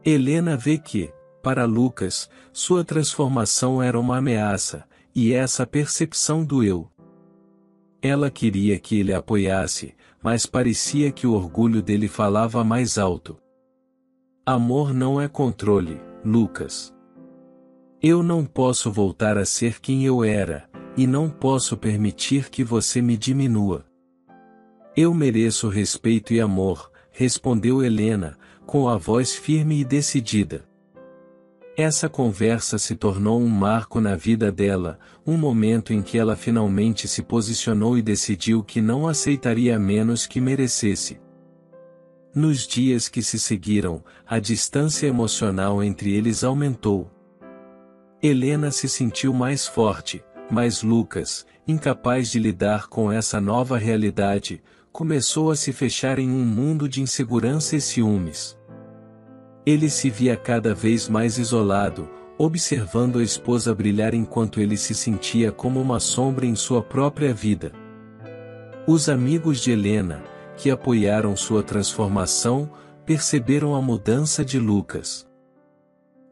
Helena vê que, para Lucas, sua transformação era uma ameaça, e essa percepção doeu. Ela queria que ele a apoiasse, mas parecia que o orgulho dele falava mais alto. Amor não é controle, Lucas. Eu não posso voltar a ser quem eu era, e não posso permitir que você me diminua. Eu mereço respeito e amor, respondeu Helena, com a voz firme e decidida. Essa conversa se tornou um marco na vida dela, um momento em que ela finalmente se posicionou e decidiu que não aceitaria menos que merecesse. Nos dias que se seguiram, a distância emocional entre eles aumentou. Helena se sentiu mais forte, mas Lucas, incapaz de lidar com essa nova realidade, começou a se fechar em um mundo de insegurança e ciúmes. Ele se via cada vez mais isolado, observando a esposa brilhar enquanto ele se sentia como uma sombra em sua própria vida. Os amigos de Helena, que apoiaram sua transformação, perceberam a mudança de Lucas.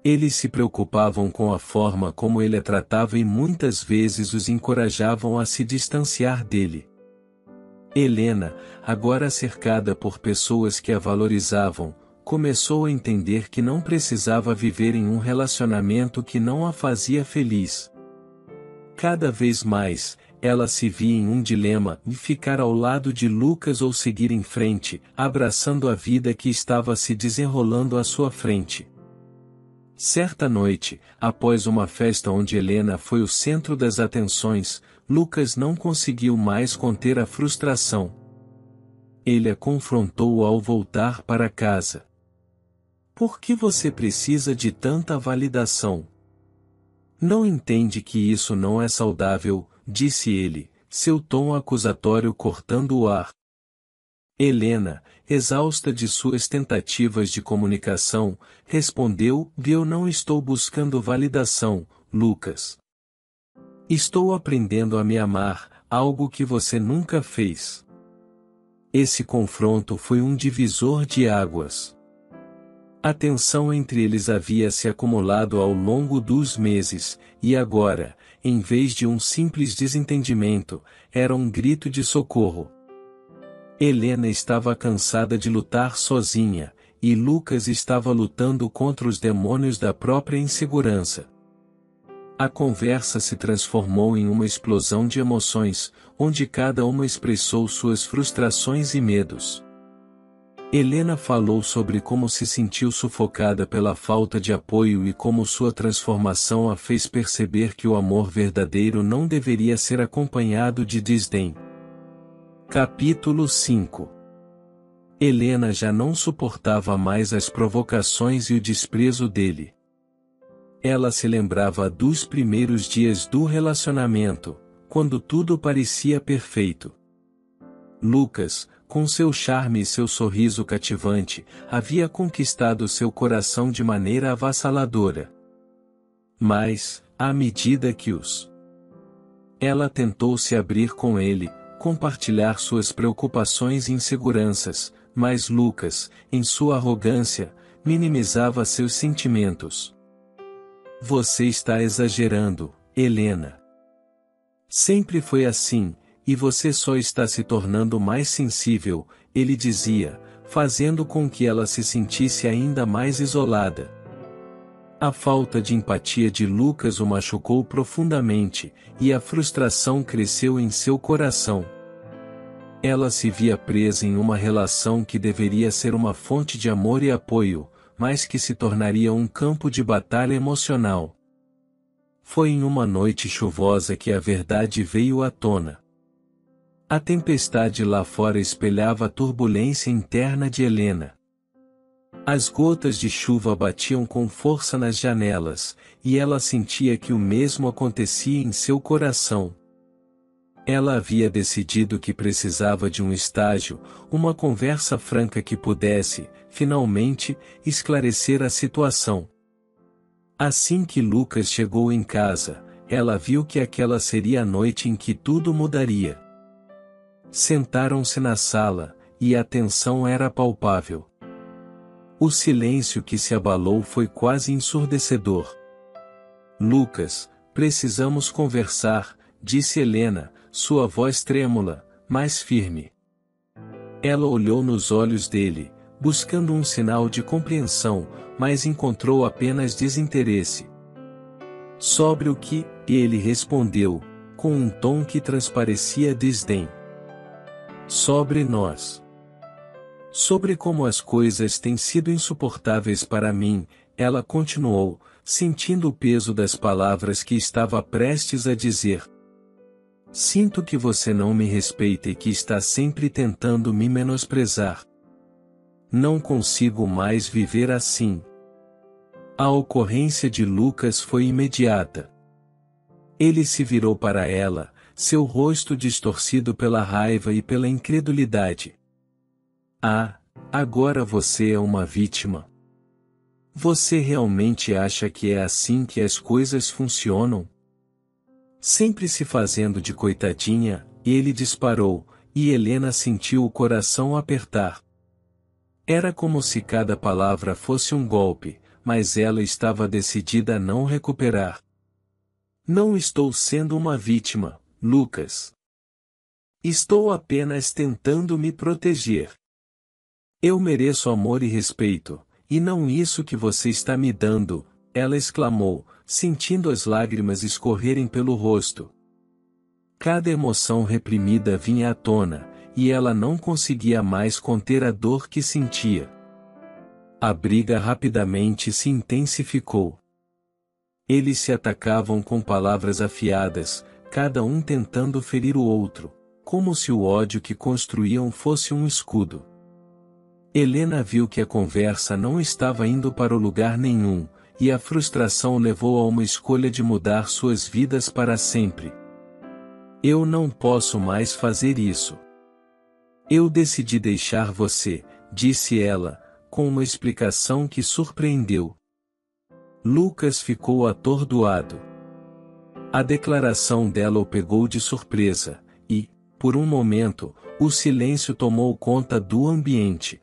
Eles se preocupavam com a forma como ele a tratava e muitas vezes os encorajavam a se distanciar dele. Helena, agora cercada por pessoas que a valorizavam, começou a entender que não precisava viver em um relacionamento que não a fazia feliz. Cada vez mais, ela se via em um dilema: ficar ao lado de Lucas ou seguir em frente, abraçando a vida que estava se desenrolando à sua frente. Certa noite, após uma festa onde Helena foi o centro das atenções, Lucas não conseguiu mais conter a frustração. Ele a confrontou ao voltar para casa. Por que você precisa de tanta validação? Não entende que isso não é saudável, disse ele, seu tom acusatório cortando o ar. Helena, exausta de suas tentativas de comunicação, respondeu: eu não estou buscando validação, Lucas. Estou aprendendo a me amar, algo que você nunca fez. Esse confronto foi um divisor de águas. A tensão entre eles havia se acumulado ao longo dos meses, e agora, em vez de um simples desentendimento, era um grito de socorro. Helena estava cansada de lutar sozinha, e Lucas estava lutando contra os demônios da própria insegurança. A conversa se transformou em uma explosão de emoções, onde cada uma expressou suas frustrações e medos. Helena falou sobre como se sentiu sufocada pela falta de apoio e como sua transformação a fez perceber que o amor verdadeiro não deveria ser acompanhado de desdém. Capítulo 5. Helena já não suportava mais as provocações e o desprezo dele. Ela se lembrava dos primeiros dias do relacionamento, quando tudo parecia perfeito. Lucas, com seu charme e seu sorriso cativante, havia conquistado seu coração de maneira avassaladora. Mas, à medida que ela tentou se abrir com ele, compartilhar suas preocupações e inseguranças, mas Lucas, em sua arrogância, minimizava seus sentimentos. Você está exagerando, Helena. Sempre foi assim, e você só está se tornando mais sensível, ele dizia, fazendo com que ela se sentisse ainda mais isolada. A falta de empatia de Lucas o machucou profundamente, e a frustração cresceu em seu coração. Ela se via presa em uma relação que deveria ser uma fonte de amor e apoio, mas que se tornaria um campo de batalha emocional. Foi em uma noite chuvosa que a verdade veio à tona. A tempestade lá fora espelhava a turbulência interna de Helena. As gotas de chuva batiam com força nas janelas, e ela sentia que o mesmo acontecia em seu coração. Ela havia decidido que precisava de um estágio, uma conversa franca que pudesse, finalmente, esclarecer a situação. Assim que Lucas chegou em casa, ela viu que aquela seria a noite em que tudo mudaria. Sentaram-se na sala, e a tensão era palpável. O silêncio que se abalou foi quase ensurdecedor. Lucas, precisamos conversar, disse Helena, sua voz trêmula, mas firme. Ela olhou nos olhos dele, buscando um sinal de compreensão, mas encontrou apenas desinteresse. Sobre o que? Ele respondeu, com um tom que transparecia desdém. Sobre nós. Sobre como as coisas têm sido insuportáveis para mim, ela continuou, sentindo o peso das palavras que estava prestes a dizer. Sinto que você não me respeita e que está sempre tentando me menosprezar. Não consigo mais viver assim. A ocorrência de Lucas foi imediata. Ele se virou para ela, seu rosto distorcido pela raiva e pela incredulidade. Ah, agora você é uma vítima. Você realmente acha que é assim que as coisas funcionam? Sempre se fazendo de coitadinha, ele disparou, e Helena sentiu o coração apertar. Era como se cada palavra fosse um golpe, mas ela estava decidida a não recuperar. Não estou sendo uma vítima, Lucas. Estou apenas tentando me proteger. Eu mereço amor e respeito, e não isso que você está me dando, ela exclamou, sentindo as lágrimas escorrerem pelo rosto. Cada emoção reprimida vinha à tona, e ela não conseguia mais conter a dor que sentia. A briga rapidamente se intensificou. Eles se atacavam com palavras afiadas, cada um tentando ferir o outro, como se o ódio que construíam fosse um escudo. Helena viu que a conversa não estava indo para o lugar nenhum, e a frustração levou a uma escolha de mudar suas vidas para sempre. Eu não posso mais fazer isso. Eu decidi deixar você, disse ela, com uma explicação que surpreendeu. Lucas ficou atordoado. A declaração dela o pegou de surpresa, e, por um momento, o silêncio tomou conta do ambiente.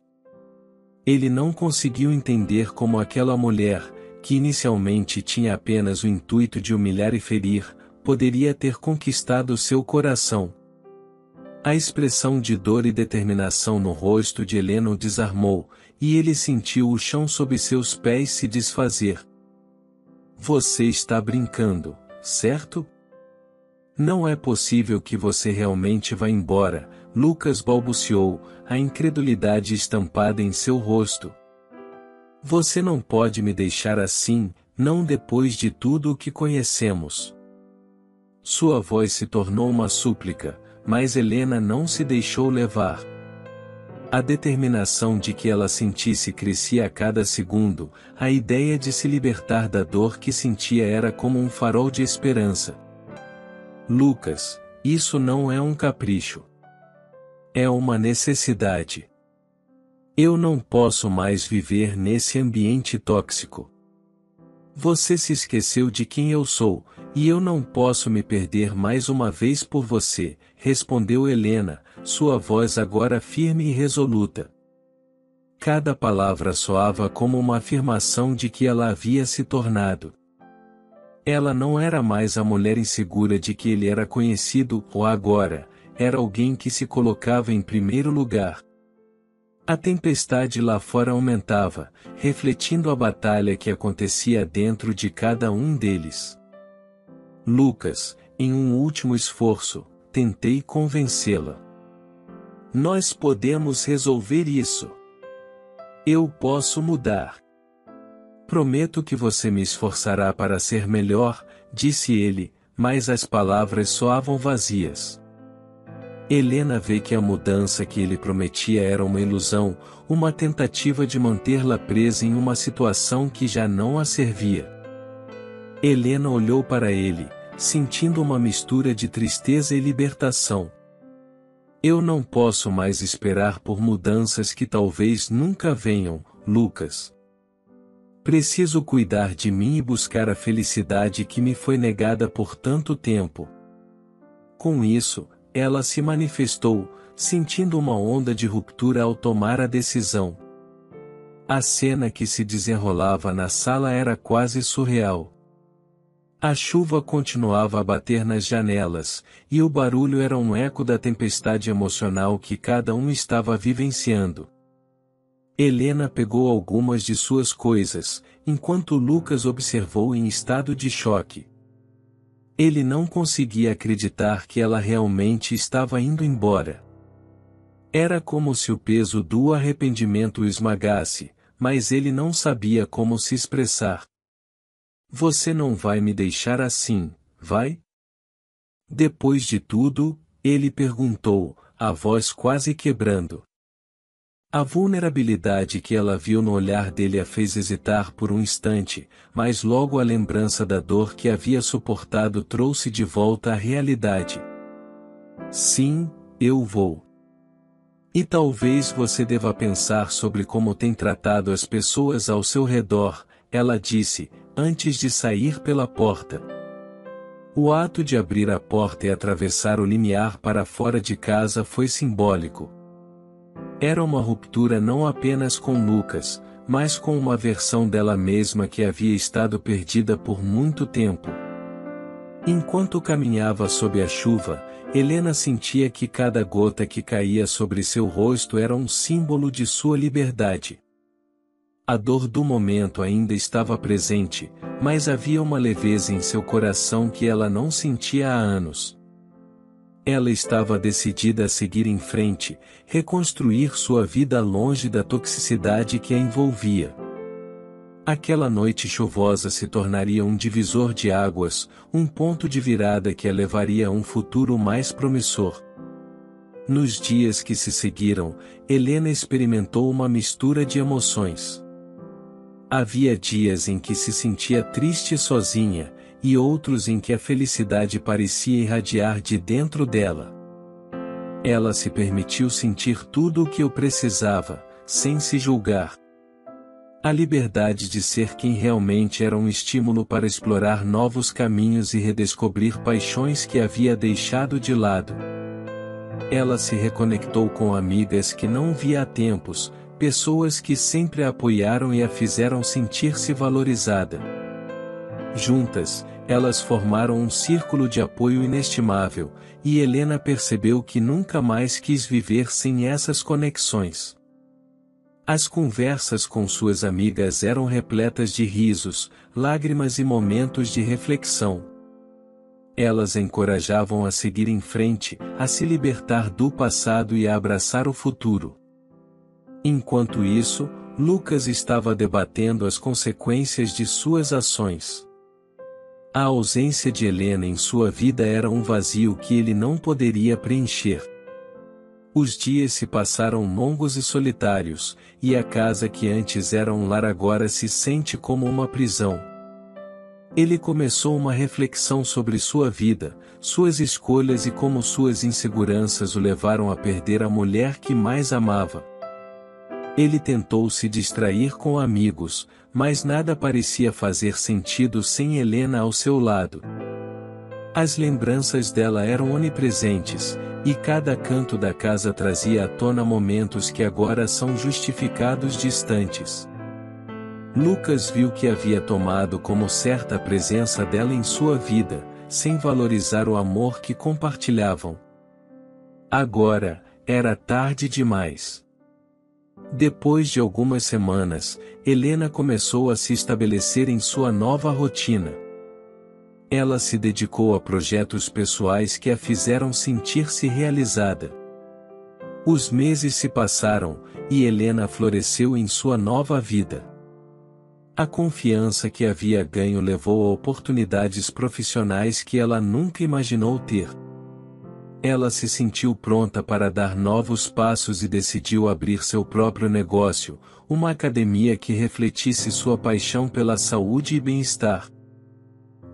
Ele não conseguiu entender como aquela mulher, que inicialmente tinha apenas o intuito de humilhar e ferir, poderia ter conquistado seu coração. A expressão de dor e determinação no rosto de Helena o desarmou, e ele sentiu o chão sob seus pés se desfazer. Você está brincando, certo? Não é possível que você realmente vá embora, Lucas balbuciou, a incredulidade estampada em seu rosto. Você não pode me deixar assim, não depois de tudo o que conhecemos. Sua voz se tornou uma súplica, mas Helena não se deixou levar. A determinação de que ela sentisse crescia a cada segundo, a ideia de se libertar da dor que sentia era como um farol de esperança. Lucas, isso não é um capricho. É uma necessidade. Eu não posso mais viver nesse ambiente tóxico. Você se esqueceu de quem eu sou, e eu não posso me perder mais uma vez por você, respondeu Helena, sua voz agora firme e resoluta. Cada palavra soava como uma afirmação de que ela havia se tornado. Ela não era mais a mulher insegura de que ele era conhecido, ou agora, era alguém que se colocava em primeiro lugar. A tempestade lá fora aumentava, refletindo a batalha que acontecia dentro de cada um deles. Lucas, em um último esforço, tentei convencê-la. Nós podemos resolver isso. Eu posso mudar. Prometo que você me esforçará para ser melhor, disse ele, mas as palavras soavam vazias. Helena vê que a mudança que ele prometia era uma ilusão, uma tentativa de mantê-la presa em uma situação que já não a servia. Helena olhou para ele, sentindo uma mistura de tristeza e libertação. Eu não posso mais esperar por mudanças que talvez nunca venham, Lucas. Preciso cuidar de mim e buscar a felicidade que me foi negada por tanto tempo. Com isso, ela se manifestou, sentindo uma onda de ruptura ao tomar a decisão. A cena que se desenrolava na sala era quase surreal. A chuva continuava a bater nas janelas, e o barulho era um eco da tempestade emocional que cada um estava vivenciando. Helena pegou algumas de suas coisas, enquanto Lucas observou em estado de choque. Ele não conseguia acreditar que ela realmente estava indo embora. Era como se o peso do arrependimento o esmagasse, mas ele não sabia como se expressar. Você não vai me deixar assim, vai? Depois de tudo, ele perguntou, a voz quase quebrando. A vulnerabilidade que ela viu no olhar dele a fez hesitar por um instante, mas logo a lembrança da dor que havia suportado trouxe de volta à realidade. Sim, eu vou. E talvez você deva pensar sobre como tem tratado as pessoas ao seu redor, ela disse, antes de sair pela porta. O ato de abrir a porta e atravessar o limiar para fora de casa foi simbólico. Era uma ruptura não apenas com Lucas, mas com uma versão dela mesma que havia estado perdida por muito tempo. Enquanto caminhava sob a chuva, Helena sentia que cada gota que caía sobre seu rosto era um símbolo de sua liberdade. A dor do momento ainda estava presente, mas havia uma leveza em seu coração que ela não sentia há anos. Ela estava decidida a seguir em frente, reconstruir sua vida longe da toxicidade que a envolvia. Aquela noite chuvosa se tornaria um divisor de águas, um ponto de virada que a levaria a um futuro mais promissor. Nos dias que se seguiram, Helena experimentou uma mistura de emoções. Havia dias em que se sentia triste e sozinha, e outros em que a felicidade parecia irradiar de dentro dela. Ela se permitiu sentir tudo o que eu precisava, sem se julgar. A liberdade de ser quem realmente era um estímulo para explorar novos caminhos e redescobrir paixões que havia deixado de lado. Ela se reconectou com amigas que não via há tempos, pessoas que sempre a apoiaram e a fizeram sentir-se valorizada. Juntas, Elas formaram um círculo de apoio inestimável, e Helena percebeu que nunca mais quis viver sem essas conexões. As conversas com suas amigas eram repletas de risos, lágrimas e momentos de reflexão. Elas a encorajavam a seguir em frente, a se libertar do passado e a abraçar o futuro. Enquanto isso, Lucas estava debatendo as consequências de suas ações. A ausência de Helena em sua vida era um vazio que ele não poderia preencher. Os dias se passaram longos e solitários, e a casa que antes era um lar agora se sente como uma prisão. Ele começou uma reflexão sobre sua vida, suas escolhas e como suas inseguranças o levaram a perder a mulher que mais amava. Ele tentou se distrair com amigos, mas nada parecia fazer sentido sem Helena ao seu lado. As lembranças dela eram onipresentes, e cada canto da casa trazia à tona momentos que agora são justificados distantes. Lucas viu que havia tomado como certa a presença dela em sua vida, sem valorizar o amor que compartilhavam. Agora, era tarde demais. Depois de algumas semanas, Helena começou a se estabelecer em sua nova rotina. Ela se dedicou a projetos pessoais que a fizeram sentir-se realizada. Os meses se passaram, e Helena floresceu em sua nova vida. A confiança que havia ganho levou a oportunidades profissionais que ela nunca imaginou ter. Ela se sentiu pronta para dar novos passos e decidiu abrir seu próprio negócio, uma academia que refletisse sua paixão pela saúde e bem-estar.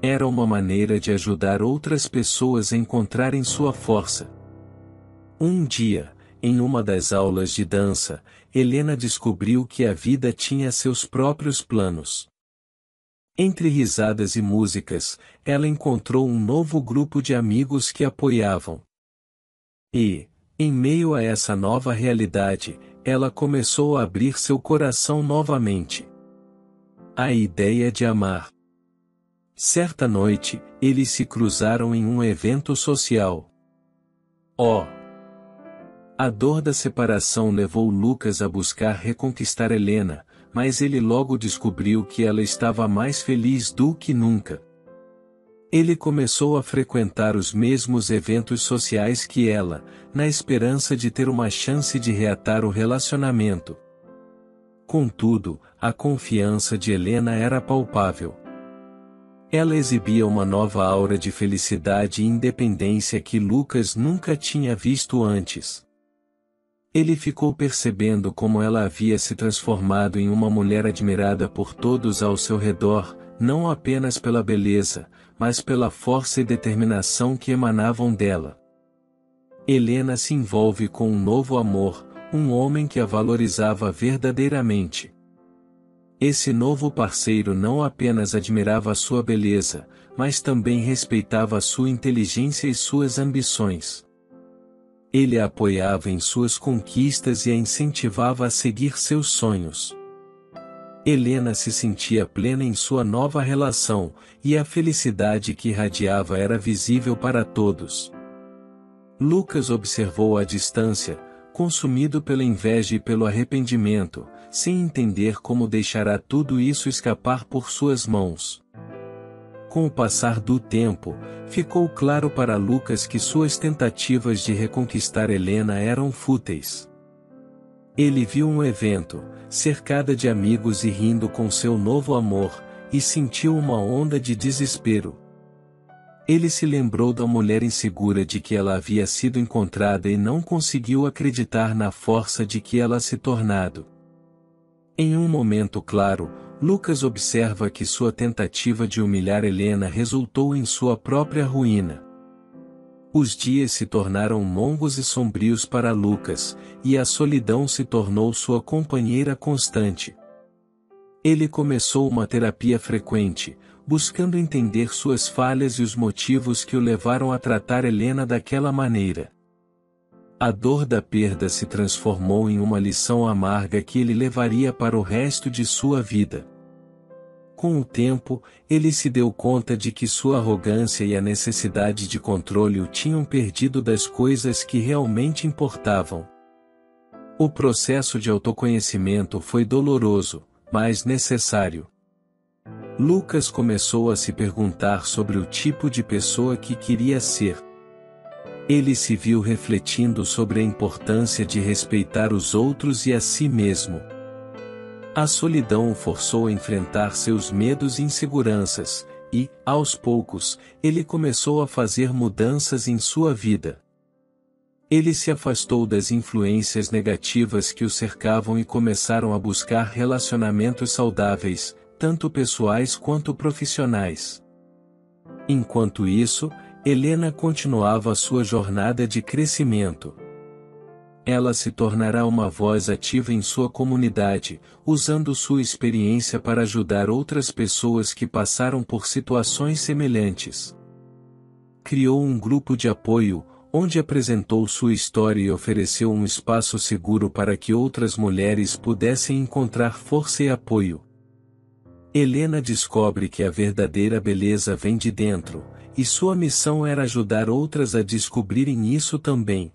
Era uma maneira de ajudar outras pessoas a encontrarem sua força. Um dia, em uma das aulas de dança, Helena descobriu que a vida tinha seus próprios planos. Entre risadas e músicas, ela encontrou um novo grupo de amigos que apoiavam. E, em meio a essa nova realidade, ela começou a abrir seu coração novamente. A ideia de amar. Certa noite, eles se cruzaram em um evento social. A dor da separação levou Lucas a buscar reconquistar Helena, mas ele logo descobriu que ela estava mais feliz do que nunca. Ele começou a frequentar os mesmos eventos sociais que ela, na esperança de ter uma chance de reatar o relacionamento. Contudo, a confiança de Helena era palpável. Ela exibia uma nova aura de felicidade e independência que Lucas nunca tinha visto antes. Ele ficou percebendo como ela havia se transformado em uma mulher admirada por todos ao seu redor, não apenas pela beleza, mas pela força e determinação que emanavam dela. Helena se envolve com um novo amor, um homem que a valorizava verdadeiramente. Esse novo parceiro não apenas admirava sua beleza, mas também respeitava sua inteligência e suas ambições. Ele a apoiava em suas conquistas e a incentivava a seguir seus sonhos. Helena se sentia plena em sua nova relação, e a felicidade que irradiava era visível para todos. Lucas observou à distância, consumido pela inveja e pelo arrependimento, sem entender como deixará tudo isso escapar por suas mãos. Com o passar do tempo, ficou claro para Lucas que suas tentativas de reconquistar Helena eram fúteis. Ele viu um evento, cercada de amigos e rindo com seu novo amor, e sentiu uma onda de desespero. Ele se lembrou da mulher insegura de que ela havia sido encontrada e não conseguiu acreditar na força de que ela se tornado. Em um momento claro, Lucas observa que sua tentativa de humilhar Helena resultou em sua própria ruína. Os dias se tornaram longos e sombrios para Lucas, e a solidão se tornou sua companheira constante. Ele começou uma terapia frequente, buscando entender suas falhas e os motivos que o levaram a tratar Helena daquela maneira. A dor da perda se transformou em uma lição amarga que ele levaria para o resto de sua vida. Com o tempo, ele se deu conta de que sua arrogância e a necessidade de controle o tinham perdido das coisas que realmente importavam. O processo de autoconhecimento foi doloroso, mas necessário. Lucas começou a se perguntar sobre o tipo de pessoa que queria ser. Ele se viu refletindo sobre a importância de respeitar os outros e a si mesmo. A solidão o forçou a enfrentar seus medos e inseguranças, e, aos poucos, ele começou a fazer mudanças em sua vida. Ele se afastou das influências negativas que o cercavam e começaram a buscar relacionamentos saudáveis, tanto pessoais quanto profissionais. Enquanto isso, Helena continuava sua jornada de crescimento. Ela se tornará uma voz ativa em sua comunidade, usando sua experiência para ajudar outras pessoas que passaram por situações semelhantes. Criou um grupo de apoio, onde apresentou sua história e ofereceu um espaço seguro para que outras mulheres pudessem encontrar força e apoio. Helena descobre que a verdadeira beleza vem de dentro, e sua missão era ajudar outras a descobrirem isso também.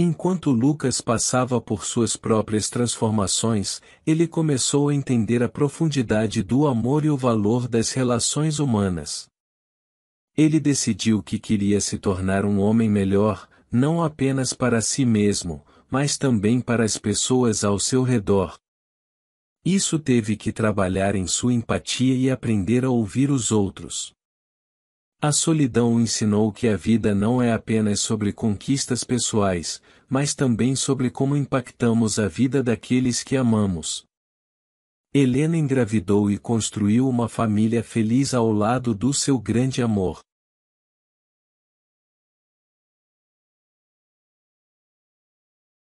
Enquanto Lucas passava por suas próprias transformações, ele começou a entender a profundidade do amor e o valor das relações humanas. Ele decidiu que queria se tornar um homem melhor, não apenas para si mesmo, mas também para as pessoas ao seu redor. Isso teve que trabalhar em sua empatia e aprender a ouvir os outros. A solidão o ensinou que a vida não é apenas sobre conquistas pessoais, mas também sobre como impactamos a vida daqueles que amamos. Helena engravidou e construiu uma família feliz ao lado do seu grande amor.